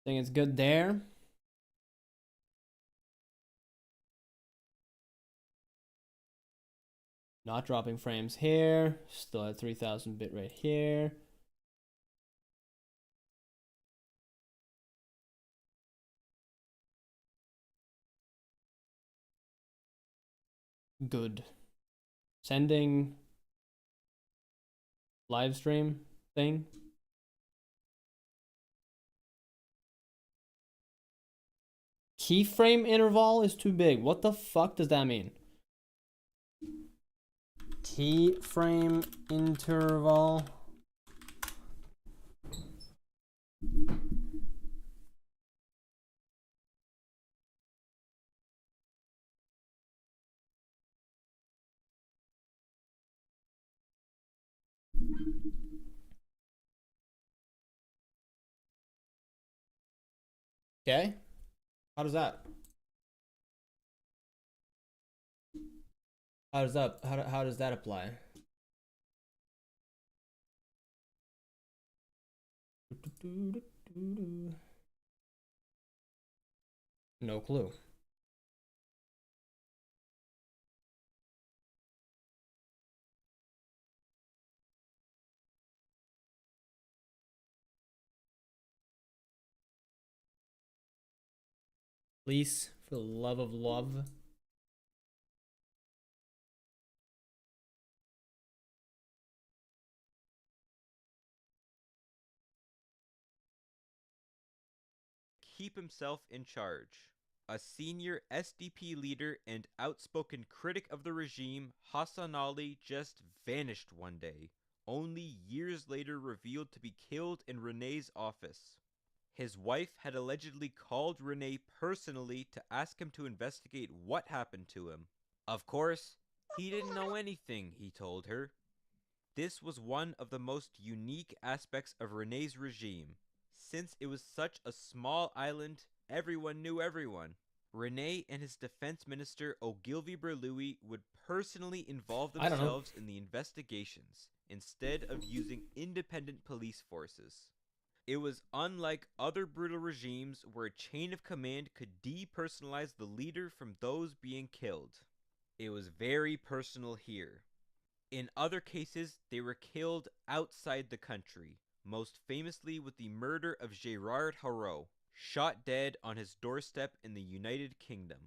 Think it's good there. Not dropping frames here. Still at 3000 bitrate here. Good. Sending live stream thing. Keyframe interval is too big. What the fuck does that mean? Keyframe interval. Okay. How does that? How does that apply? No clue. Please, for the love of love. Keep himself in charge. A senior SDP leader and outspoken critic of the regime, Hassan Ali just vanished one day, only years later revealed to be killed in René's office. His wife had allegedly called René personally to ask him to investigate what happened to him. Of course, he didn't know anything, he told her. This was one of the most unique aspects of René's regime. Since it was such a small island, everyone knew everyone. René and his defense minister Ogilvy Berlouis would personally involve themselves in the investigations, instead of using independent police forces. It was unlike other brutal regimes where a chain of command could depersonalize the leader from those being killed. It was very personal here. In other cases, they were killed outside the country, most famously with the murder of Gérard Haraud, shot dead on his doorstep in the United Kingdom.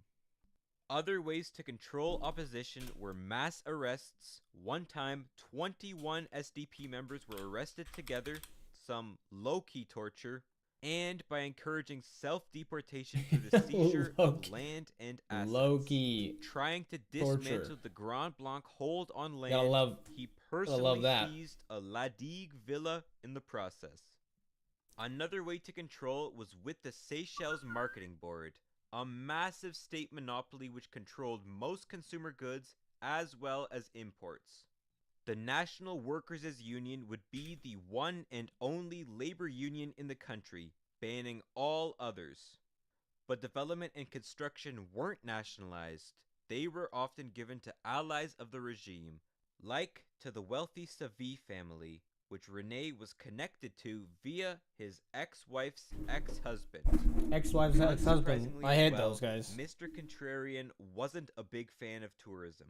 Other ways to control opposition were mass arrests. One time, 21 SDP members were arrested together, some low-key torture, and by encouraging self-deportation through the seizure of land and assets. Low-key Trying to torture. dismantle the Grand Blanc hold on land, he gotta personally love that. seized a La Digue villa in the process. Another way to control was with the Seychelles Marketing Board, a massive state monopoly which controlled most consumer goods as well as imports. The National Workers' Union would be the one and only labor union in the country, banning all others. But development and construction weren't nationalized. They were often given to allies of the regime, like to the wealthy Savy family, which René was connected to via his ex-wife's ex-husband. Ex-wife's ex-husband. I hate those guys. Mr. Contrarian wasn't a big fan of tourism.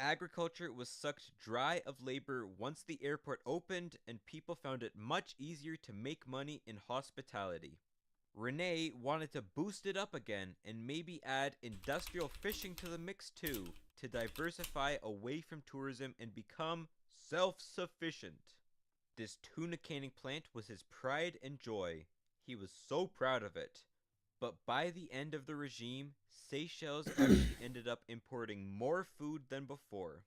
Agriculture was sucked dry of labor once the airport opened, and people found it much easier to make money in hospitality. René wanted to boost it up again and maybe add industrial fishing to the mix too, to diversify away from tourism and become self-sufficient. This tuna canning plant was his pride and joy. He was so proud of it. But by the end of the regime, Seychelles actually ended up importing more food than before.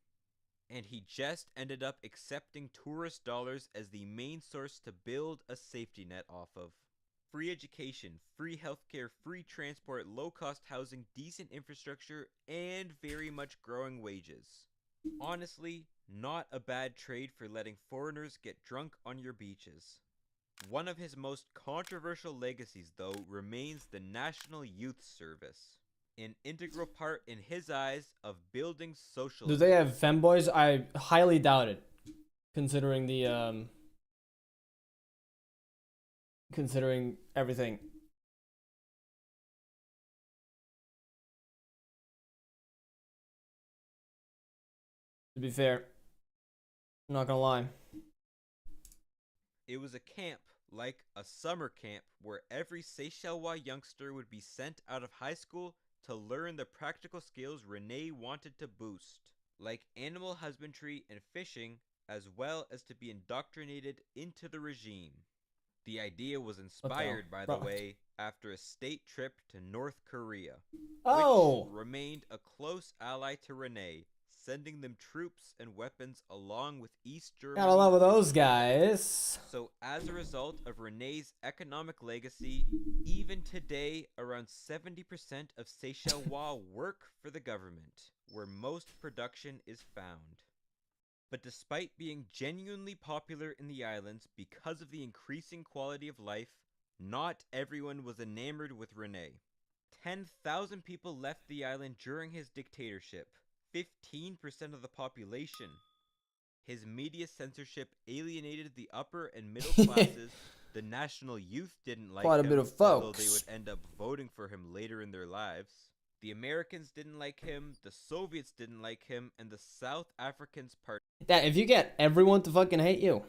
And he just ended up accepting tourist dollars as the main source to build a safety net off of. Free education, free healthcare, free transport, low-cost housing, decent infrastructure, and very much growing wages. Honestly, not a bad trade for letting foreigners get drunk on your beaches. One of his most controversial legacies, though, remains the National Youth Service, an integral part in his eyes of building socialism. Do they have femboys? I highly doubt it, considering the considering everything. To be fair, I'm not gonna lie. It was a camp, like a summer camp, where every Seychellois youngster would be sent out of high school to learn the practical skills Rene wanted to boost, like animal husbandry and fishing, as well as to be indoctrinated into the regime. The idea was What the hell? inspired, by the Bro. way, after a state trip to North Korea, Oh! which remained a close ally to Rene, sending them troops and weapons along with East Germany. Gotta love and those Japan. guys. So, as a result of Rene's economic legacy, even today, around 70% of Seychellois work for the government, where most production is found. But despite being genuinely popular in the islands because of the increasing quality of life, not everyone was enamored with Rene. 10,000 people left the island during his dictatorship, 15% of the population. His media censorship alienated the upper and middle classes. The national youth didn't like Quite a him, bit of although they folks. would end up voting for him later in their lives. The Americans didn't like him, the Soviets didn't like him, and the South Africans That if you get everyone to fucking hate you.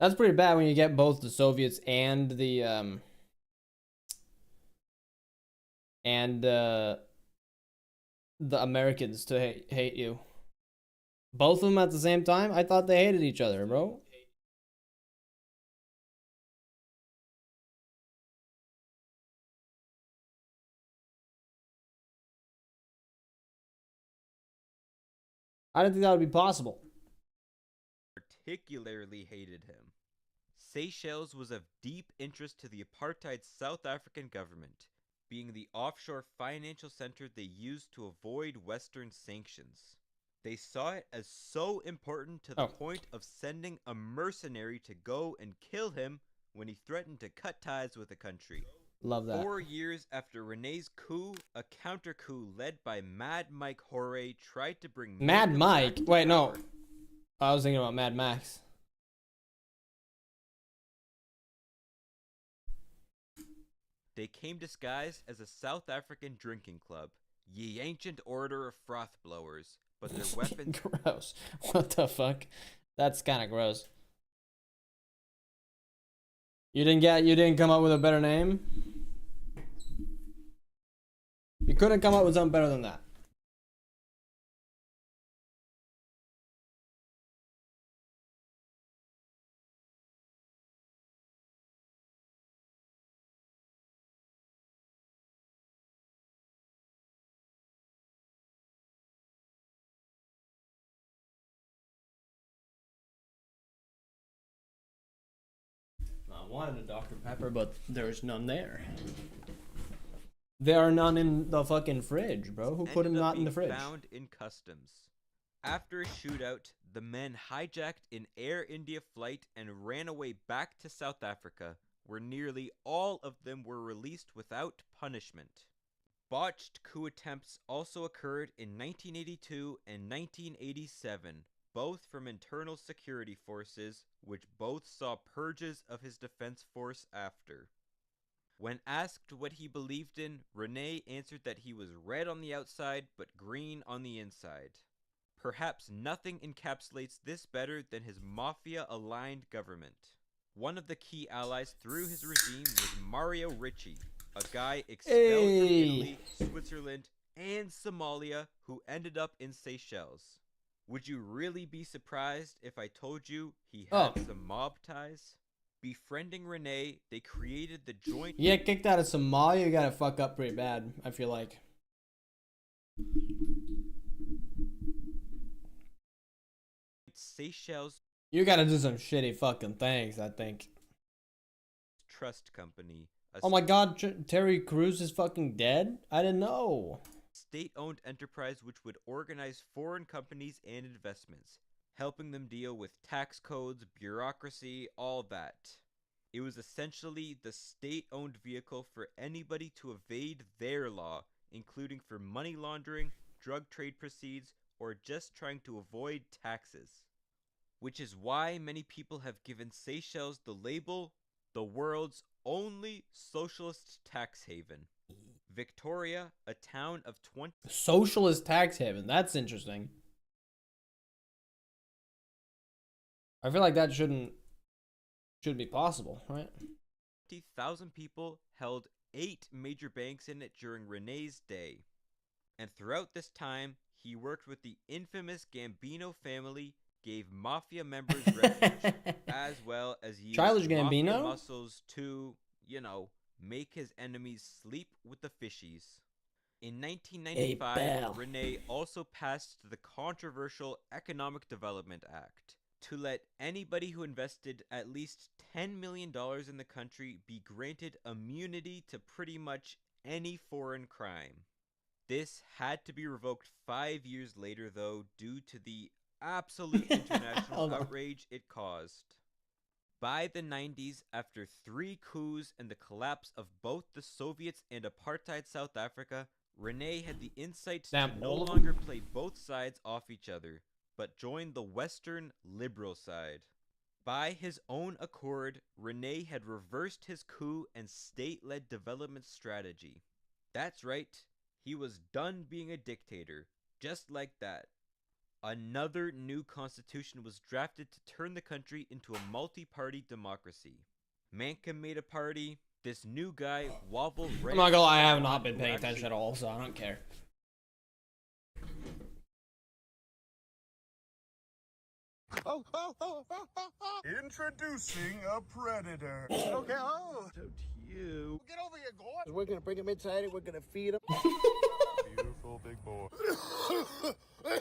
That's pretty bad when you get both the Soviets and the Americans to hate you. Both of them at the same time? I thought they hated each other, bro. I didn't think that would be possible. particularly hated him. Seychelles was of deep interest to the apartheid South African government, being the offshore financial center they used to avoid Western sanctions. They saw it as so important to the point of sending a mercenary to go and kill him when he threatened to cut ties with the country. Love that. 4 years after Rene's coup, a counter coup led by Mad Mike Horay tried to bring Mad Mike? Wait, no. power. I was thinking about Mad Max. They came disguised as a South African drinking club, ye ancient order of froth blowers, but their weapons. Gross. What the fuck? That's kind of gross. You didn't come up with a better name? You couldn't come up with something better than that. I wanted a Dr. Pepper, but there's none there. There are none in the fucking fridge, bro. Who put them not in the fridge? Found in customs. After a shootout, the men hijacked an Air India flight and ran away back to South Africa, where nearly all of them were released without punishment. Botched coup attempts also occurred in 1982 and 1987, both from internal security forces, which both saw purges of his defense force after. When asked what he believed in, Rene answered that he was red on the outside but green on the inside. Perhaps nothing encapsulates this better than his mafia-aligned government. One of the key allies through his regime was Mario Ricci, a guy expelled from Italy, Switzerland, and Somalia who ended up in Seychelles. Would you really be surprised if I told you he had some mob ties? Befriending Rene, they created the joint... You get kicked out of Somalia, you gotta fuck up pretty bad, I feel like. Seychelles... You gotta do some shitty fucking things, I think. Trust company. Oh my god, Terry Crews is fucking dead? I didn't know. State-owned enterprise which would organize foreign companies and investments, helping them deal with tax codes, bureaucracy, all that. It was essentially the state-owned vehicle for anybody to evade their law, including for money laundering, drug trade proceeds, or just trying to avoid taxes. Which is why many people have given Seychelles the label, the world's only socialist tax haven. Victoria, a town of 20 Socialist tax haven. That's interesting. I feel like that shouldn't be possible, right? 20,000 people held 8 major banks in it during René's day. And throughout this time, he worked with the infamous Gambino family, gave mafia members refuge, as well as used Childish mafia Gambino? muscles to, make his enemies sleep with the fishies. In 1995, bell. René also passed the controversial Economic Development Act to let anybody who invested at least $10 million in the country be granted immunity to pretty much any foreign crime. This had to be revoked 5 years later, though, due to the absolute international Hold on. outrage it caused. By the 90s, after 3 coups and the collapse of both the Soviets and apartheid South Africa, René had the insight to Damn, no all of them? longer play both sides off each other, but join the Western liberal side. By his own accord, René had reversed his coup and state-led development strategy. That's right, he was done being a dictator, just like that. Another new constitution was drafted to turn the country into a multi-party democracy. Manka made a party. This new guy wobbled right. I'm not gonna lie, I have not been paying attention at all, so I don't care. Introducing a predator. Okay, so to you. Get over here, Gord. We're gonna bring him inside and we're gonna feed him. Beautiful big boy.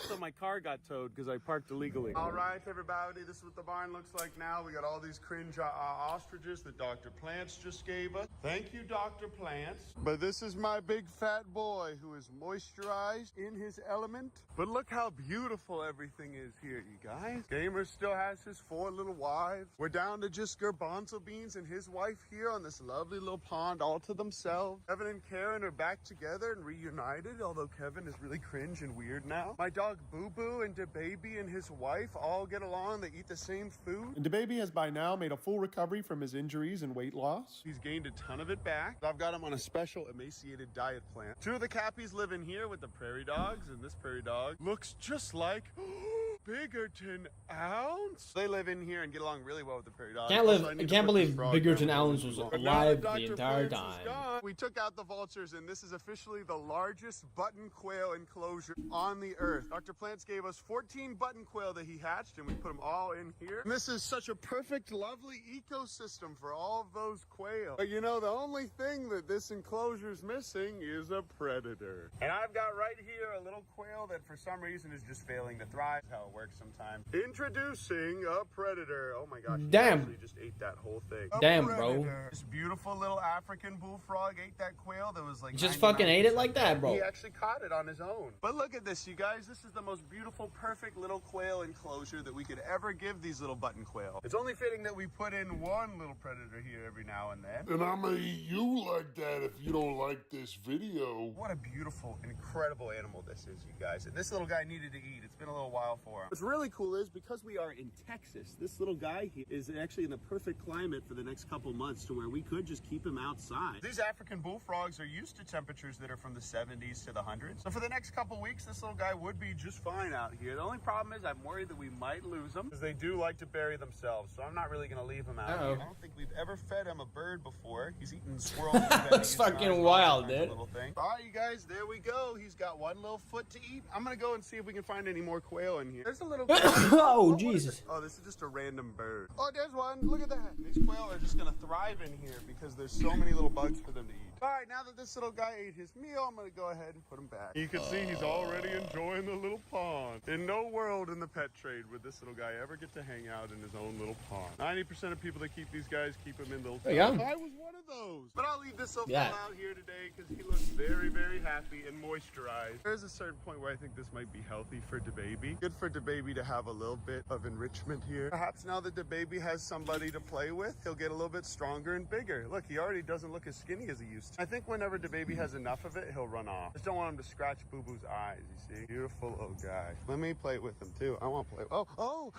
So my car got towed because I parked illegally. All right, everybody, this is what the barn looks like now. We got all these cringe ostriches that Dr. Plants just gave us. Thank you, Dr. Plants. But this is my big fat boy who is moisturized in his element. But look how beautiful everything is here, you guys. Gamer still has his 4 little wives. We're down to just Garbanzo Beans and his wife here on this lovely little pond all to themselves. Kevin and Karen are back together and reunited, although Kevin is really cringe and weird now. My dog Boo Boo and DaBaby and his wife all get along. They eat the same food. And DaBaby has by now made a full recovery from his injuries and weight loss. He's gained a ton of it back. I've got him on a special emaciated diet plan. 2 of the Cappies live in here with the prairie dogs, and this prairie dog looks just like Biggerton Ounce. They live in here and get along really well with the prairie dog. I can't believe Biggerton Ounce was alive the entire time. We took out the vultures, and this is officially the largest button quail enclosure on the earth. Dr. Plants gave us 14 button quail that he hatched, and we put them all in here. And this is such a perfect, lovely ecosystem for all of those quail. But you know, the only thing that this enclosure is missing is a predator. And I've got right here a little quail that for some reason is just failing to thrive. How it works sometimes. Introducing a predator. Oh my gosh. Damn. He just ate that whole thing. Damn, bro. This beautiful little African bullfrog ate that quail that was like Just fucking ate it like that, bro. He actually caught it on his own. But look at this, you guys. This is the most beautiful, perfect little quail enclosure that we could ever give these little button quail. It's only fitting that we put in one little predator here every now and then. And I'm gonna eat you like that if you don't like this video. What a beautiful, incredible animal this is, you guys. And this little guy needed to eat. It's been a little while for him. What's really cool is because we are in Texas, this little guy here is actually in the perfect climate for the next couple months to where we could just keep him outside. These African bullfrogs are used to temperatures that are from the 70s to the hundreds. So for the next couple weeks, this little guy would be just fine out here. The only problem is I'm worried that we might lose them because they do like to bury themselves. So I'm not really going to leave him out here. I don't think we've ever fed him a bird before. He's eaten squirrels. That's fucking wild, dude. All right, you guys, there we go. He's got one little foot to eat. I'm going to go and see if we can find any more quail in here. There's a little Oh, Jesus. Oh, this is just a random bird. Oh, there's one. Look at that. These quail are just going to thrive in here because there's so many little bugs for them to eat. All right, now that this little guy ate his meal, I'm going to go ahead and put him back. You can see he's already enjoying the little pond. In no world in the pet trade would this little guy ever get to hang out in his own little pond. 90% of people that keep these guys keep them in little ponds. Yeah. I was one of those. But I'll leave this little fella out here today because he looks very, very happy and moisturized. There's a certain point where I think this might be healthy for DaBaby. Good for DaBaby to have a little bit of enrichment here. Perhaps now that DaBaby has somebody to play with, he'll get a little bit stronger and bigger. Look, he already doesn't look as skinny as he used to. I think whenever DaBaby has enough of it, he'll run off. Just don't want him to scratch Boo Boo's eyes, you see? Beautiful little guy. Let me play with him too. I want to play. Oh.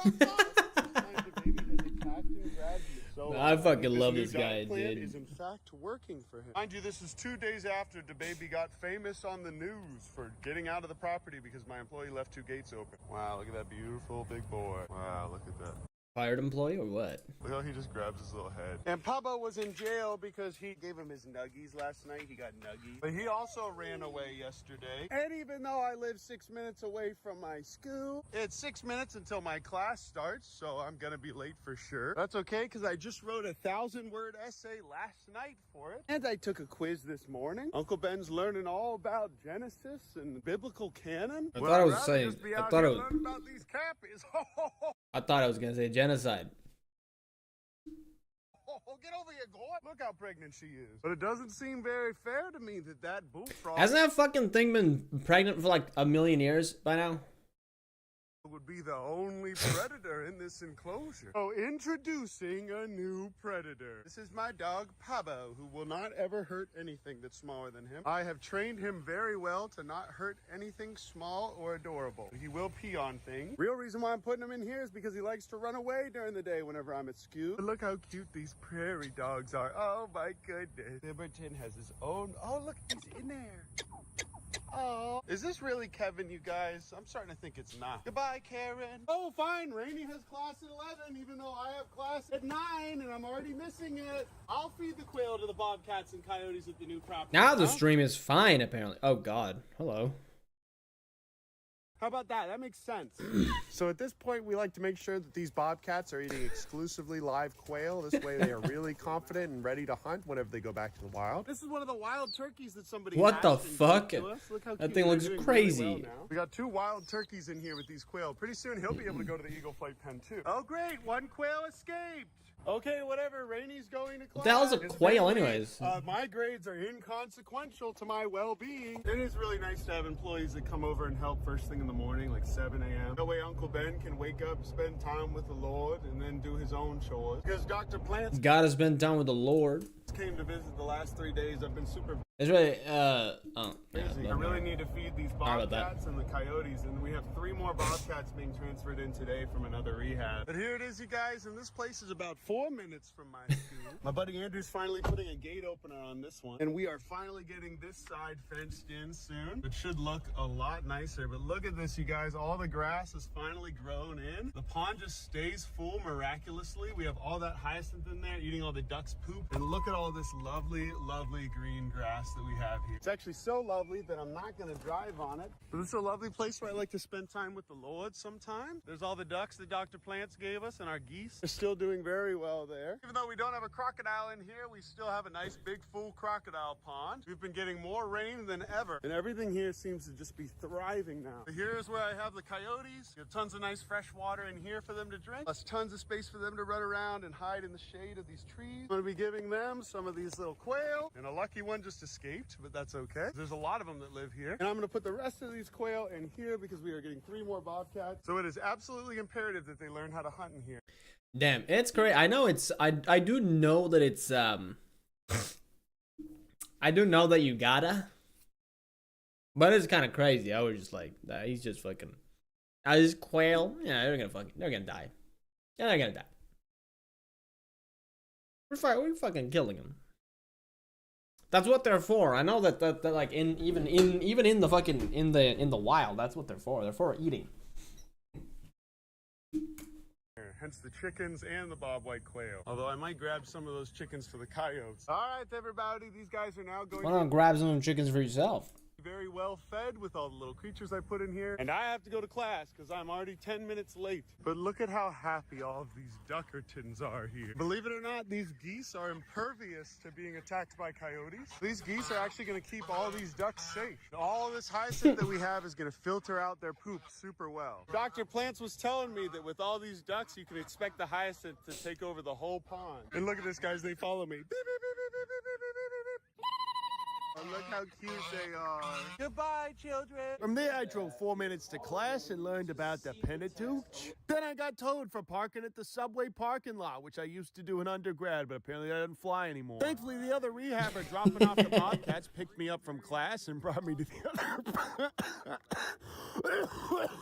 DaBaby has attacked and grabbed you. so I fucking this love new this guy, diet plan dude. is in fact working for him. Mind you, this is 2 days after DeBaby got famous on the news for getting out of the property because my employee left 2 gates open. Wow, look at that beautiful big boy. Wow, look at that. Fired employee or what? Look how he just grabs his little head. And Pablo was in jail because he gave him his nuggies last night. He got nuggies. But he also ran away yesterday. And even though I live 6 minutes away from my school, it's 6 minutes until my class starts, so I'm gonna be late for sure. That's okay, because I just wrote a 1,000-word essay last night for it. And I took a quiz this morning. Uncle Ben's learning all about Genesis and biblical canon. I thought I was saying, I thought it was, about these cappies. I thought I was gonna say genocide. Oh, get over here, Gord. Look how pregnant she is. But it doesn't seem very fair to me that bullfrog Hasn't that fucking thing been pregnant for like a million years by now? would be the only predator in this enclosure. Oh, introducing a new predator. This is my dog, Pablo, who will not ever hurt anything that's smaller than him. I have trained him very well to not hurt anything small or adorable. He will pee on things. Real reason why I'm putting him in here is because he likes to run away during the day whenever I'm at school. But look how cute these prairie dogs are. Oh my goodness. Liberton has his own. Oh, look, he's in there. Oh, is this really Kevin, you guys? I'm starting to think it's not. Goodbye, Karen. Oh, fine. Rainey has class at 11, even though I have class at 9, and I'm already missing it. I'll feed the quail to the bobcats and coyotes at the new property. Now the stream is fine, apparently. Oh god. Hello. How about that? That makes sense. So at this point, we like to make sure that these bobcats are eating exclusively live quail. This way they are really confident and ready to hunt whenever they go back to the wild. This is one of the wild turkeys that somebody What the hatched and fuck? gave to us. Look how That cute. thing They're looks doing really crazy. well now. We got 2 wild turkeys in here with these quail. Pretty soon he'll be able to go to the eagle flight pen too. Oh great, 1 quail escaped. Okay, whatever. Rainey's going to class. What the hell's a quail anyways? My grades are inconsequential to my well-being. It is really nice to have employees that come over and help first thing in the morning, like 7 a.m. That way Uncle Ben can wake up, spend time with the Lord, and then do his own chores. Because Dr. Plants God has been down with the Lord. came to visit the last 3 days. I've been super It's really, busy. I really need to feed these Sorry about that. bobcats and the coyotes, and we have 3 more bobcats being transferred in today from another rehab. But here it is, you guys, and this place is about 4 minutes from my school. My buddy Andrew's finally putting a gate opener on this one, and we are finally getting this side fenced in soon. It should look a lot nicer, but look at this, you guys. All the grass is finally grown in. The pond just stays full miraculously. We have all that hyacinth in there eating all the ducks' poop, and look at all this lovely, lovely green grass that we have here. It's actually so lovely that I'm not going to drive on it. But this is a lovely place where I like to spend time with the Lord sometime. There's all the ducks that Dr. Plants gave us, and our geese are still doing very well there. Even though we don't have a crocodile in here, we still have a nice big full crocodile pond. We've been getting more rain than ever, and everything here seems to just be thriving now. Here's where I have the coyotes. We have tons of nice fresh water in here for them to drink, plus tons of space for them to run around and hide in the shade of these trees. I'm going to be giving them some of these little quail, and a lucky one just escaped, but that's okay. There's a lot of them that live here. And I'm going to put the rest of these quail in here because we are getting 3 more bobcats. So it is absolutely imperative that they learn how to hunt in here. Damn, it's great. I know it's, I do know that it's, I do know that you gotta, but it's kind of crazy. I was just like, nah, he's just fucking, this quail, yeah, they're gonna die. Yeah, they're gonna die. We're fucking killing them. That's what they're for. I know that like even in the fucking in the wild, that's what they're for. They're for eating. Hence the chickens and the bobwhite quail. Although I might grab some of those chickens for the coyotes. All right, everybody, these guys are now going Why not grab some of them chickens for yourself? very well fed with all the little creatures I put in here. And I have to go to class because I'm already 10 minutes late. But look at how happy all of these duckertons are here. Believe it or not, these geese are impervious to being attacked by coyotes. These geese are actually going to keep all these ducks safe. All this hyacinth that we have is going to filter out their poop super well. Dr. Plants was telling me that with all these ducks, you can expect the hyacinth to take over the whole pond. And look at this, guys. They follow me. Beep, beep, beep, beep, beep, beep, beep, beep, beep. Oh, look how cute they are. Goodbye, children. From there, I drove 4 minutes to class and learned about the Pentateuch. Then I got towed for parking at the subway parking lot, which I used to do in undergrad, but apparently that doesn't fly anymore. Thankfully, the other rehabber dropping off the Bobcats picked me up from class and brought me to the other.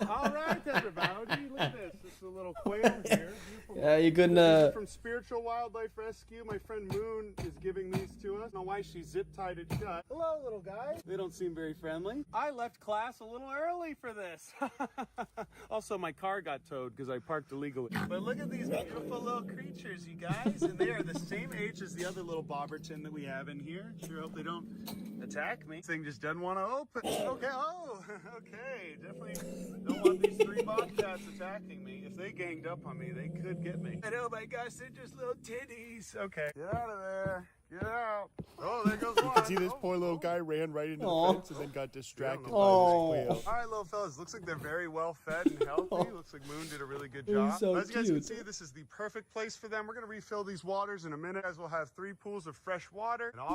All right, everybody. Look at this. the little quail here. Yeah, you couldn't. These are from Spiritual Wildlife Rescue. My friend Moon is giving these to us. I don't know why she zip tied it shut. Hello, little guy. They don't seem very friendly. I left class a little early for this. Also, my car got towed because I parked illegally. But look at these beautiful little creatures, you guys. And they are the same age as the other little bobberton that we have in here. Sure hope they don't attack me. This thing just doesn't want to open. Okay, oh, okay. Definitely don't want these 3 bobcats attacking me. If they ganged up on me, they could get me. And oh my gosh, they're just little titties. Okay. Get out of there. Get out. Oh, there goes one. You can see this poor little guy ran right into the fence and then got distracted by this Oh. quail. All right, little fellas. Looks like they're very well fed and healthy. Looks like Moon did a really good job. so As you guys can cute. see, this is the perfect place for them. We're going to refill these waters in a minute. Guys, we'll have 3 pools of fresh water and all